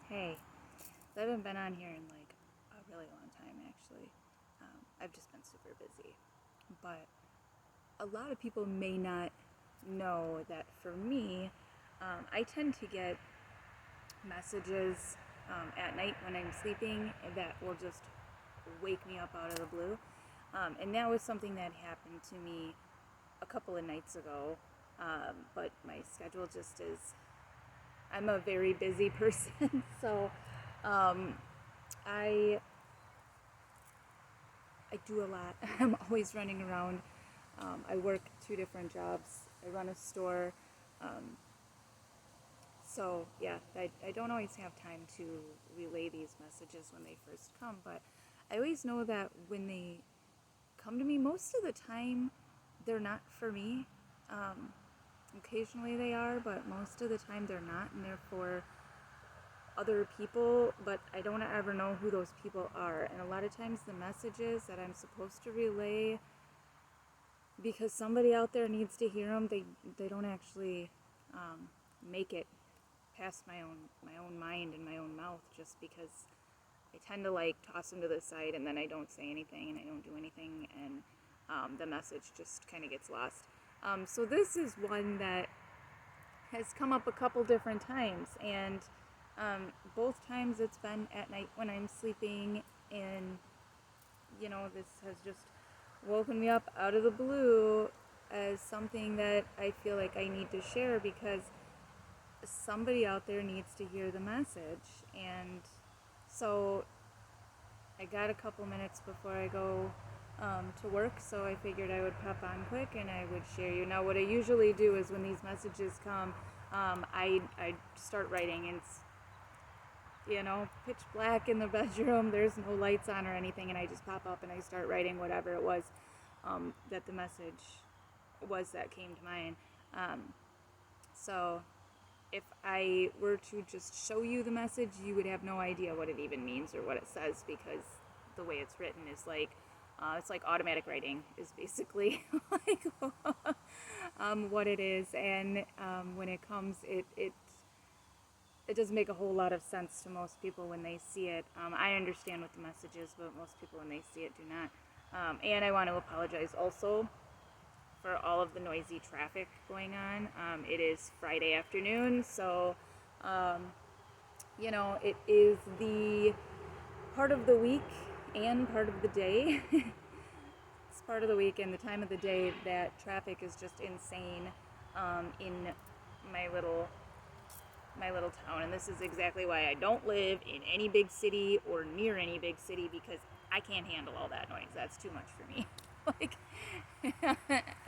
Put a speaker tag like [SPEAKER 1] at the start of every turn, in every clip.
[SPEAKER 1] Hey, so I haven't been on here in like a really long time actually. I've just been super busy. But a lot of people may not know that for me, I tend to get messages at night when I'm sleeping that will just wake me up out of the blue. And that was something that happened to me a couple of nights ago. But my schedule just is, I'm a very busy person. So um, I I do a lot. I'm always running around. I work two different jobs. I run a store. Um, so yeah, I don't always have time to relay these messages when they first come, but I always know that when they come to me, most of the time they're not for me. Um, Occasionally they are, but most of the time they're not, and they're for other people, but I don't ever know who those people are. And a lot of times the messages that I'm supposed to relay because somebody out there needs to hear them, they don't actually um, make it past my own mind and my own mouth, just because I tend to like toss them to the side and then I don't say anything and I don't do anything, and the message just kind of gets lost. So this is one that has come up a couple different times, and both times it's been at night when I'm sleeping, and this has just woken me up out of the blue as something that I feel like I need to share because somebody out there needs to hear the message. And so I got a couple minutes before I go to work, so I figured I would pop on quick and I would share you. Now, what I usually do is when these messages come, I start writing, and it's pitch black in the bedroom. There's no lights on or anything, and I just pop up and I start writing whatever it was that the message was that came to mind. So if I were to just show you the message, you would have no idea what it even means or what it says, because the way it's written is like, it's like automatic writing is basically like what it is. And when it comes, it doesn't make a whole lot of sense to most people when they see it. I understand what the message is, but most people when they see it do not. And I want to apologize also for all of the noisy traffic going on. It is Friday afternoon, so it is the part of the week and part of the day. It's part of the week and the time of the day that traffic is just insane in my little town. And this is exactly why I don't live in any big city or near any big city, because I can't handle all that noise. That's too much for me.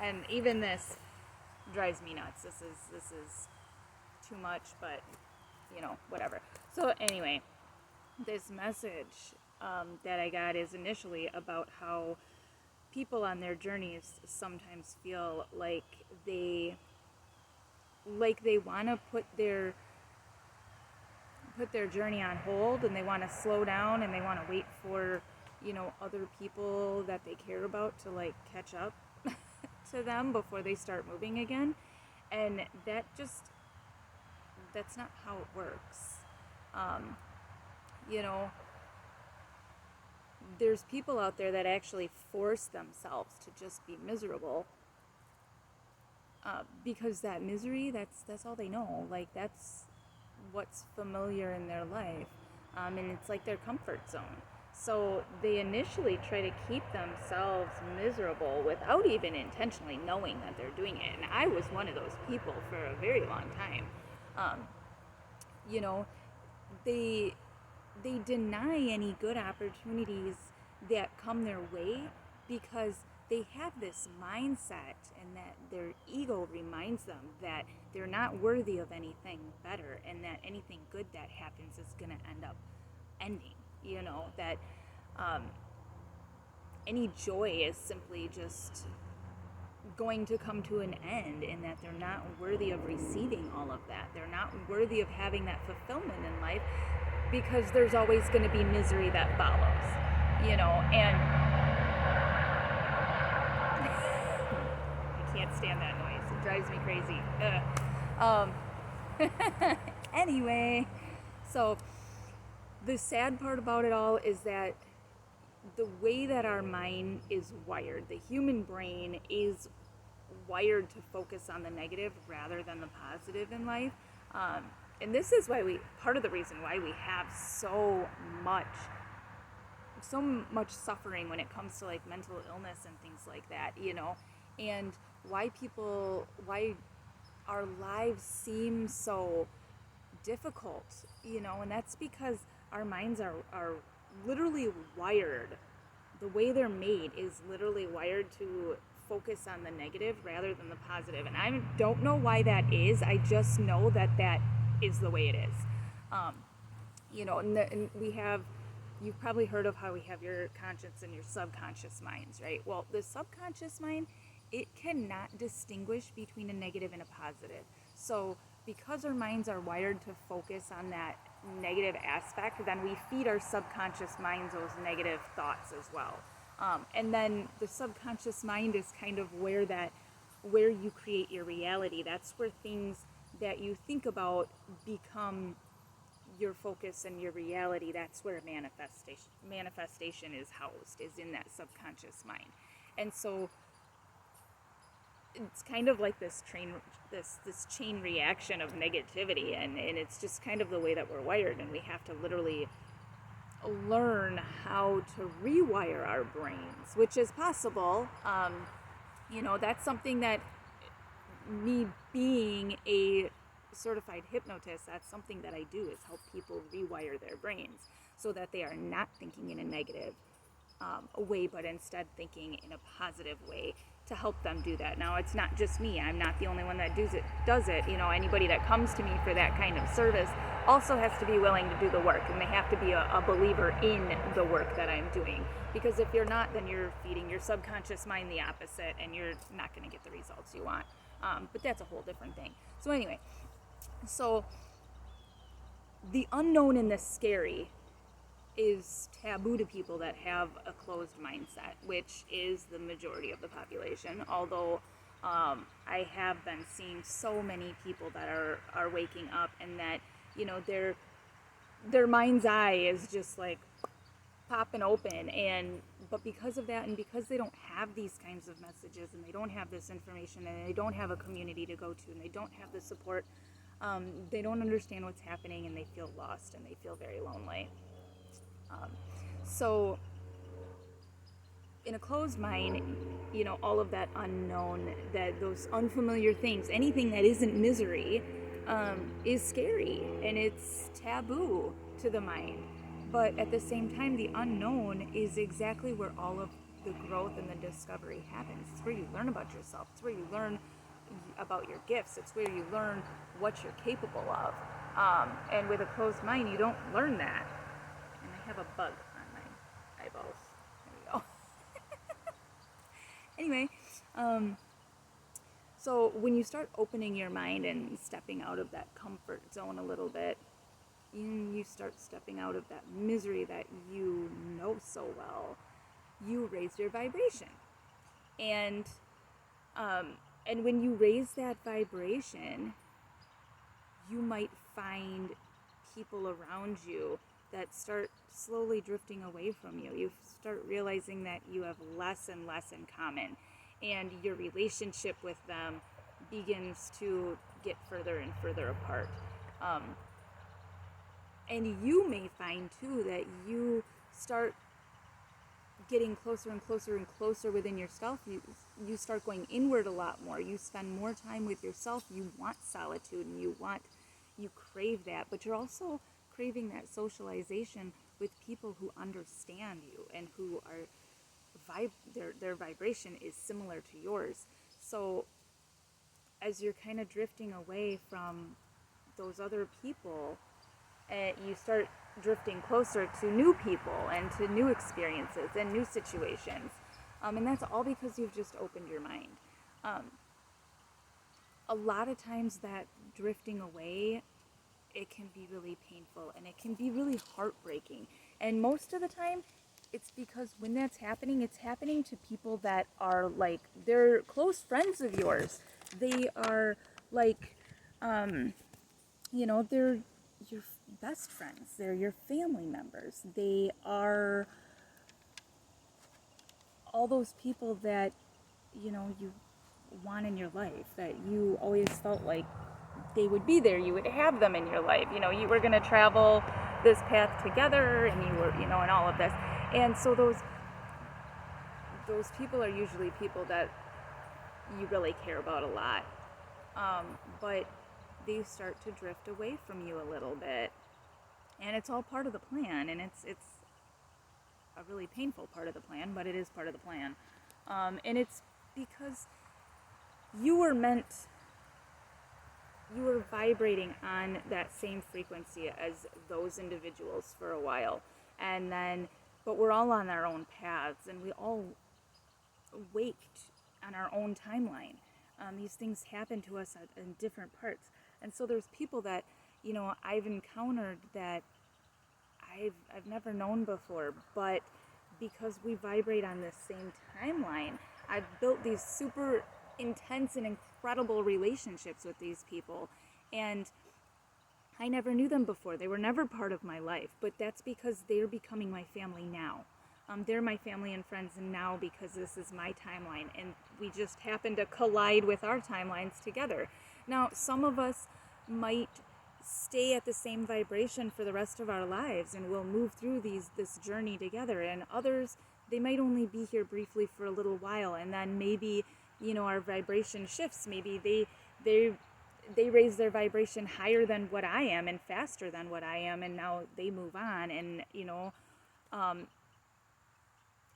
[SPEAKER 1] And even this drives me nuts. This is too much, but whatever. So anyway, this message that I got is initially about how people on their journeys sometimes feel like they want to put their journey on hold, and they want to slow down, and they want to wait for other people that they care about to like catch up to them before they start moving again. And that's not how it works. you know there's people out there that actually force themselves to just be miserable, because that misery, that's all they know. Like, that's what's familiar in their life, and it's like their comfort zone. So they initially try to keep themselves miserable without even intentionally knowing that they're doing it. And I was one of those people for a very long time. Um, you know, they deny any good opportunities that come their way because they have this mindset, and that their ego reminds them that they're not worthy of anything better, and that anything good that happens is going to end up ending. That um, any joy is simply just going to come to an end, and that they're not worthy of receiving all of that. They're not worthy of having that fulfillment in life, because there's always going to be misery that follows, and I can't stand that noise. It drives me crazy. Um, anyway, so The sad part about it all is that the way that our mind is wired, the human brain is wired to focus on the negative rather than the positive in life. Um, and this is why part of the reason why we have much, so much suffering when it comes to like mental illness and things like that, and why our lives seem so difficult, and that's because our minds are literally wired. The way they're made is literally wired to focus on the negative rather than the positive. And I don't know why that is. I just know that that is the way it is. Um, and you've probably heard of how we have your conscious and your subconscious minds, right? Well, the subconscious mind, it cannot distinguish between a negative and a positive. So because our minds are wired to focus on that negative aspect, then we feed our subconscious minds those negative thoughts as well. And then the subconscious mind is kind of where you create your reality. That's where things that you think about become your focus and your reality. That's where manifestation is housed, is in that subconscious mind. And so it's kind of like this chain reaction of negativity, and it's just kind of the way that we're wired, and we have to literally learn how to rewire our brains, which is possible. That's something that, me being a certified hypnotist, that's something that I do, is help people rewire their brains so that they are not thinking in a negative way, but instead thinking in a positive way, to help them do that. Now, it's not just me. I'm not the only one that does it. Anybody that comes to me for that kind of service also has to be willing to do the work, and they have to be a believer in the work that I'm doing. Because if you're not, then you're feeding your subconscious mind the opposite, and you're not going to get the results you want. But that's a whole different thing. So anyway, the unknown and the scary is taboo to people that have a closed mindset, which is the majority of the population. Although I have been seeing so many people that are waking up, and that their mind's eye is just like popping open, but because of that, and because they don't have these kinds of messages, and they don't have this information, and they don't have a community to go to, and they don't have the support, they don't understand what's happening, and they feel lost, and they feel very lonely. So in a closed mind, all of that unknown, those unfamiliar things, anything that isn't misery, is scary, and it's taboo to the mind. But at the same time, the unknown is exactly where all of the growth and the discovery happens. It's where you learn about yourself. It's where you learn about your gifts. It's where you learn what you're capable of. And with a closed mind, you don't learn that. And I have a bug on my eyeballs. There we go. Anyway, so when you start opening your mind and stepping out of that comfort zone a little bit, you start stepping out of that misery that you know so well, you raise your vibration. And when you raise that vibration, you might find people around you that start slowly drifting away from you. You start realizing that you have less and less in common, and your relationship with them begins to get further and further apart. And you may find too that you start getting closer and closer and closer within yourself. You start going inward a lot more. You spend more time with yourself. You want solitude, and you crave that, but you're also craving that socialization with people who understand you and who are their vibration is similar to yours. So as you're kind of drifting away from those other people, you start drifting closer to new people and to new experiences and new situations. And that's all because you've just opened your mind. A lot of times that drifting away, it can be really painful, and it can be really heartbreaking. And most of the time, it's because when that's happening, it's happening to people that are like, they're close friends of yours. They are like, they're best friends. They're your family members. They are all those people that, you know, you want in your life, that you always felt like they would be there. You would have them in your life. You know, you were going to travel this path together, and you were, you know, and all of this. And so those people are usually people that you really care about a lot. But they start to drift away from you a little bit. And it's all part of the plan, and it's a really painful part of the plan, but it is part of the plan. And it's because you were vibrating on that same frequency as those individuals for a while. And then, but we're all on our own paths, and we all waked on our own timeline. These things happen to us in different parts. And so there's people that, you know, I've encountered that I've never known before, but because we vibrate on this same timeline, I've built these super intense and incredible relationships with these people. And I never knew them before. They were never part of my life, but that's because they're becoming my family now. They're my family and friends now because this is my timeline, and we just happen to collide with our timelines together. Now, some of us might stay at the same vibration for the rest of our lives, and we'll move through this journey together, and others, they might only be here briefly for a little while, and then maybe, you know, our vibration shifts. Maybe they raise their vibration higher than what I am and faster than what I am, and now they move on, and, you know,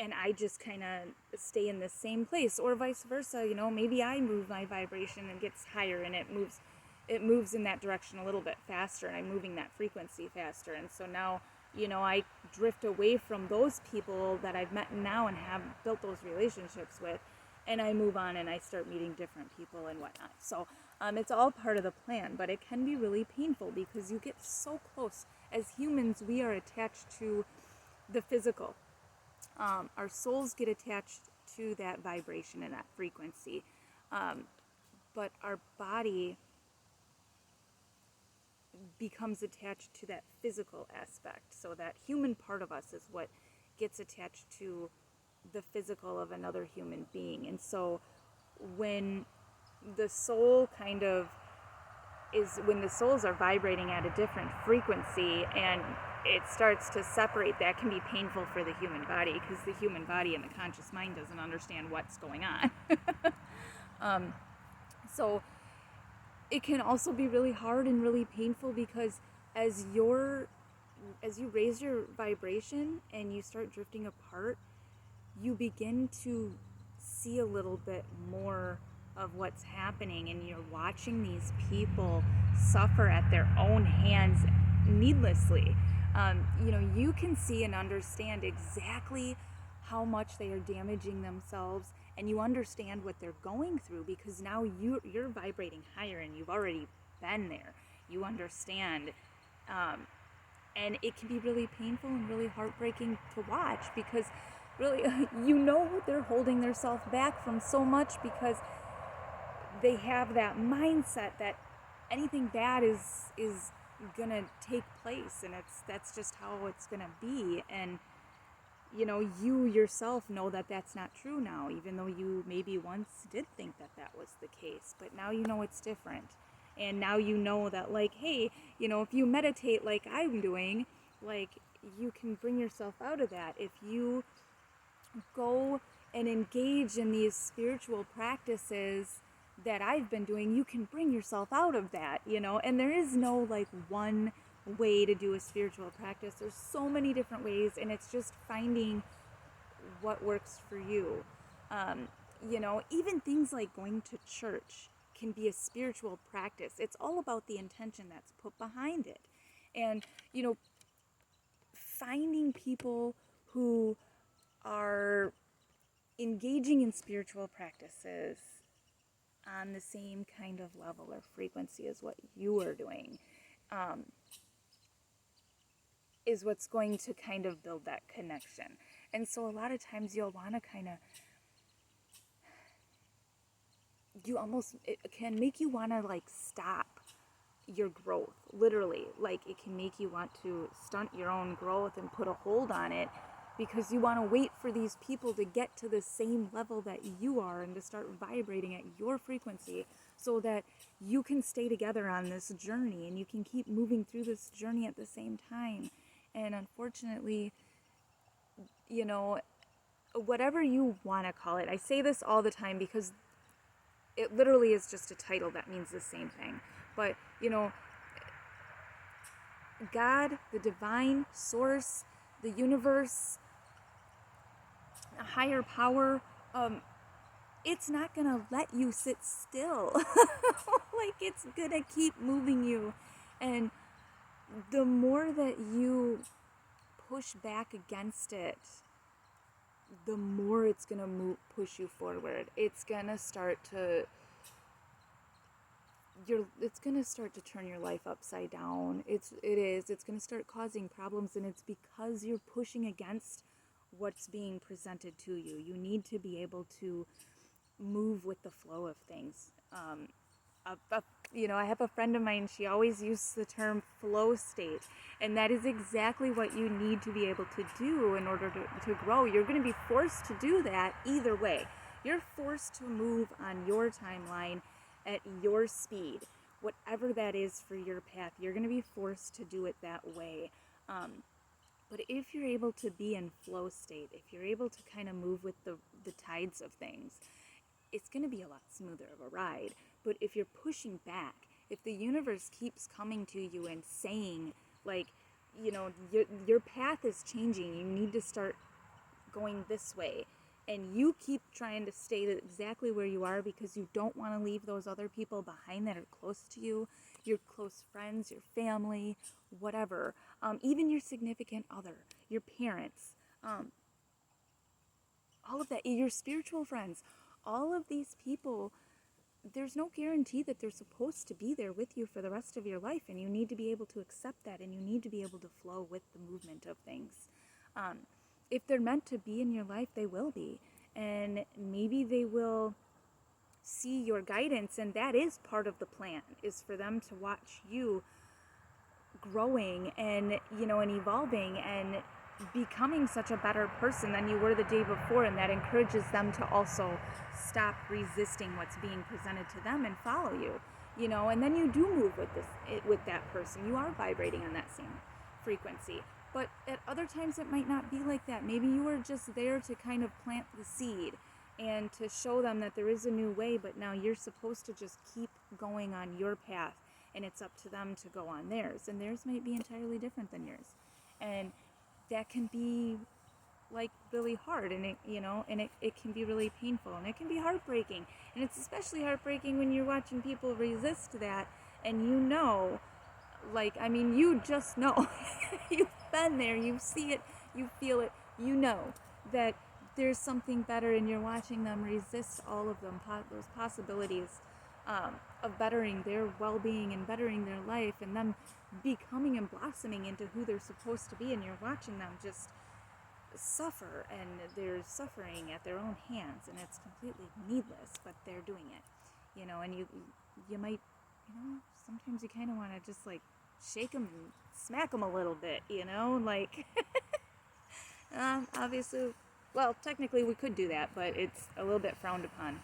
[SPEAKER 1] and I just kind of stay in the same place, or vice versa. You know, maybe I move my vibration and gets higher, and it moves in that direction a little bit faster, and I'm moving that frequency faster. And so now, you know, I drift away from those people that I've met now and have built those relationships with, and I move on and I start meeting different people and whatnot. So it's all part of the plan, but it can be really painful because you get so close. As humans, we are attached to the physical. Our souls get attached to that vibration and that frequency, but our body becomes attached to that physical aspect. So that human part of us is what gets attached to the physical of another human being. And so when the soul when the souls are vibrating at a different frequency and it starts to separate, that can be painful for the human body, because the human body and the conscious mind doesn't understand what's going on. So it can also be really hard and really painful, because as you raise your vibration and you start drifting apart, you begin to see a little bit more of what's happening, and you're watching these people suffer at their own hands needlessly. You know, you can see and understand exactly how much they are damaging themselves, and you understand what they're going through, because now you're vibrating higher and you've already been there. You understand. And it can be really painful and really heartbreaking to watch, because really, you know, they're holding themselves back from so much because they have that mindset that anything bad is gonna take place, and that's just how it's gonna be. And you know, you yourself know that that's not true now, even though you maybe once did think that that was the case, but now you know it's different. And now you know that, like, hey, you know, if you meditate like I'm doing, like, you can bring yourself out of that. If you go and engage in these spiritual practices that I've been doing, you can bring yourself out of that, you know. And there is no like one way to do a spiritual practice. There's so many different ways, and it's just finding what works for you. You know, even things like going to church can be a spiritual practice. It's all about the intention that's put behind it. And, you know, finding people who are engaging in spiritual practices on the same kind of level or frequency as what you are doing is what's going to kind of build that connection. And so a lot of times you'll want to kind of, it can make you want to like stop your growth, literally. Like, it can make you want to stunt your own growth and put a hold on it because you want to wait for these people to get to the same level that you are and to start vibrating at your frequency so that you can stay together on this journey and you can keep moving through this journey at the same time. And unfortunately, you know, whatever you want to call it, I say this all the time because it literally is just a title that means the same thing. But, you know, God, the divine source, the universe, a higher power, it's not gonna let you sit still. Like, it's gonna keep moving you. And the more that you push back against it, the more it's gonna push you forward. It's gonna start to turn your life upside down. It's gonna start causing problems, and it's because you're pushing against what's being presented to you. You need to be able to move with the flow of things. I have a friend of mine, she always uses the term flow state, and that is exactly what you need to be able to do in order to grow. You're going to be forced to do that either way. You're forced to move on your timeline at your speed, whatever that is for your path. You're going to be forced to do it that way. But if you're able to be in flow state, if you're able to kind of move with the tides of things, it's going to be a lot smoother of a ride. But if you're pushing back, if the universe keeps coming to you and saying, like, your path is changing, you need to start going this way, and you keep trying to stay exactly where you are because you don't want to leave those other people behind that are close to you, your close friends, your family, whatever, even your significant other, your parents, all of that, your spiritual friends, all of these people, there's no guarantee that they're supposed to be there with you for the rest of your life, and you need to be able to accept that, and you need to be able to flow with the movement of things. If they're meant to be in your life, they will be, and maybe they will see your guidance, and that is part of the plan, is for them to watch you growing and evolving and becoming such a better person than you were the day before, and that encourages them to also stop resisting what's being presented to them and follow you, and then you do move with that person. You are vibrating on that same frequency. But at other times it might not be like that. Maybe you are just there to kind of plant the seed and to show them that there is a new way, but now you're supposed to just keep going on your path, and it's up to them to go on theirs, and theirs might be entirely different than yours. And that can be like really hard, and it can be really painful, and it can be heartbreaking. And it's especially heartbreaking when you're watching people resist that, and you just know. You've been there, you see it, you feel it, that there's something better, and you're watching them resist all of them, those possibilities of bettering their well-being and bettering their life, and them becoming and blossoming into who they're supposed to be, and you're watching them just suffer, and they're suffering at their own hands, and it's completely needless, but they're doing it, and you might, sometimes you kind of want to just like shake them and smack them a little bit, like obviously, well, technically we could do that, but it's a little bit frowned upon.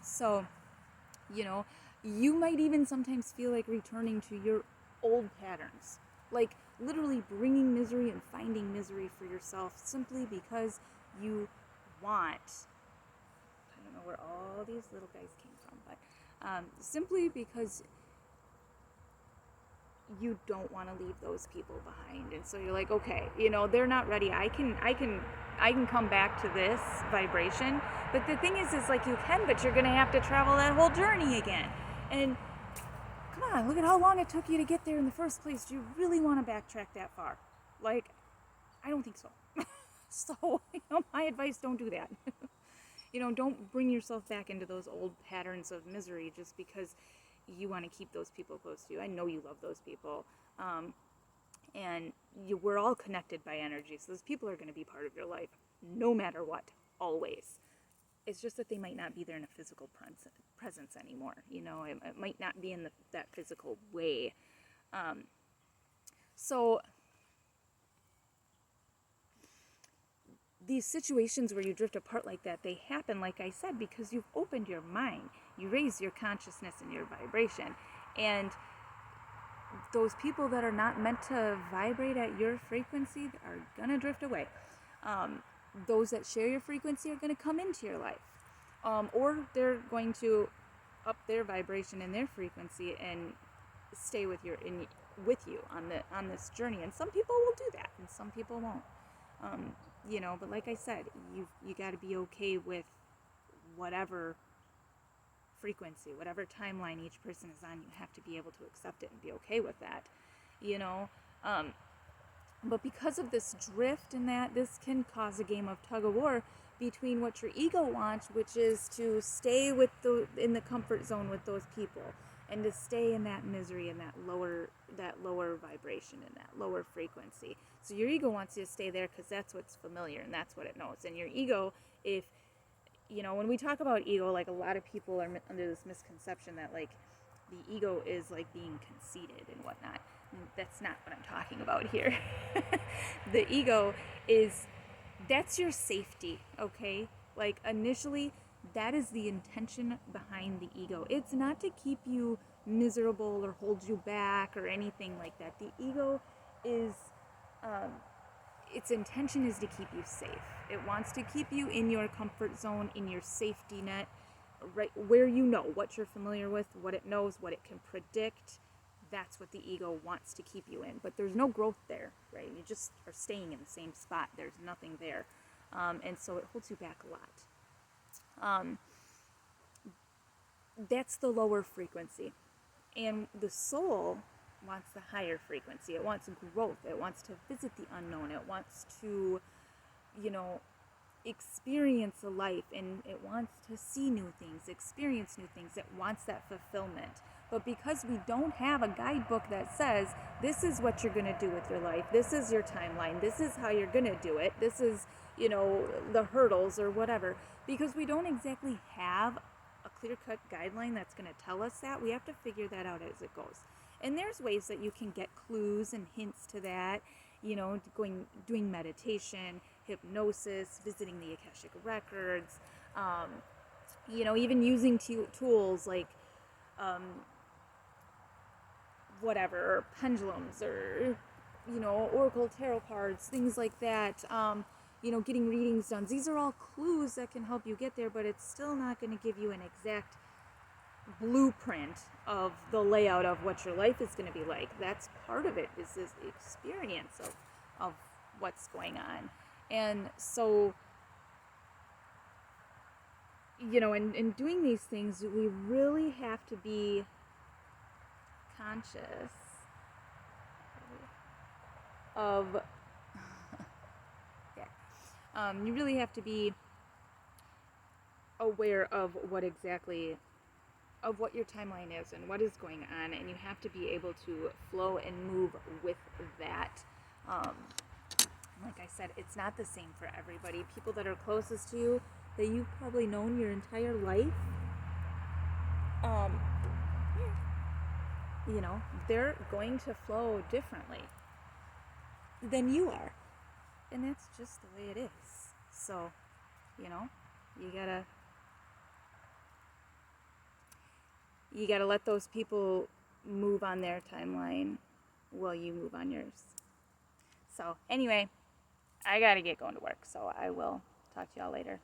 [SPEAKER 1] So, you might even sometimes feel like returning to your old patterns, like literally bringing misery and finding misery for yourself simply because you want. I don't know where all these little guys came from, but simply because you don't want to leave those people behind. And so you're like, okay, they're not ready. I can come back to this vibration. But the thing is like, you can, but you're going to have to travel that whole journey again. And come on, look at how long it took you to get there in the first place. Do you really want to backtrack that far? Like, I don't think so. So, my advice, don't do that. Don't bring yourself back into those old patterns of misery just because you want to keep those people close to you. I know you love those people. And we're all connected by energy. So those people are going to be part of your life no matter what, always. It's just that they might not be there in a physical presence anymore. It might not be in that physical way. So these situations where you drift apart like that, they happen, like I said, because you've opened your mind. You raise your consciousness and your vibration. And those people that are not meant to vibrate at your frequency are going to drift away. Those that share your frequency are going to come into your life. Or they're going to up their vibration and their frequency and stay with you on this journey. And some people will do that, and some people won't. But like I said, you got to be okay with whatever frequency, whatever timeline each person is on. You have to be able to accept it and be okay with that. But because of this drift and that, this can cause a game of tug of war between what your ego wants, which is to stay in the comfort zone with those people, and to stay in that misery and that lower vibration and that lower frequency. So your ego wants you to stay there because that's what's familiar and that's what it knows. And your ego, when we talk about ego, like a lot of people are under this misconception that like the ego is like being conceited and whatnot. That's not what I'm talking about here. The ego that's your safety, okay? Like initially, that is the intention behind the ego. It's not to keep you miserable or hold you back or anything like that. The ego is, its intention is to keep you safe. It wants to keep you in your comfort zone, in your safety net, right where you know what you're familiar with, what it knows, what it can predict. That's what the ego wants to keep you in. But there's no growth there, right? You just are staying in the same spot. There's nothing there. And so it holds you back a lot. That's the lower frequency. And the soul wants the higher frequency. It wants growth. It wants to visit the unknown. It wants to, experience a life, and it wants to see new things, experience new things. It wants that fulfillment. But because we don't have a guidebook that says, this is what you're going to do with your life, this is your timeline, this is how you're going to do it, this is, the hurdles or whatever, because we don't exactly have a clear-cut guideline that's going to tell us that, we have to figure that out as it goes. And there's ways that you can get clues and hints to that, doing meditation, hypnosis, visiting the Akashic Records, even using tools like whatever, pendulums or, oracle tarot cards, things like that, getting readings done. These are all clues that can help you get there, but it's still not going to give you an exact blueprint of the layout of what your life is going to be like. That's part of it, is this experience of what's going on. And so, in doing these things, we really have to be conscious of you really have to be aware of what your timeline is and what is going on, and you have to be able to flow and move with that. Like I said, it's not the same for everybody. People that are closest to you, that you've probably known your entire life, they're going to flow differently than you are. And that's just the way it is. So, you gotta let those people move on their timeline while you move on yours. So, anyway, I gotta get going to work, so I will talk to y'all later.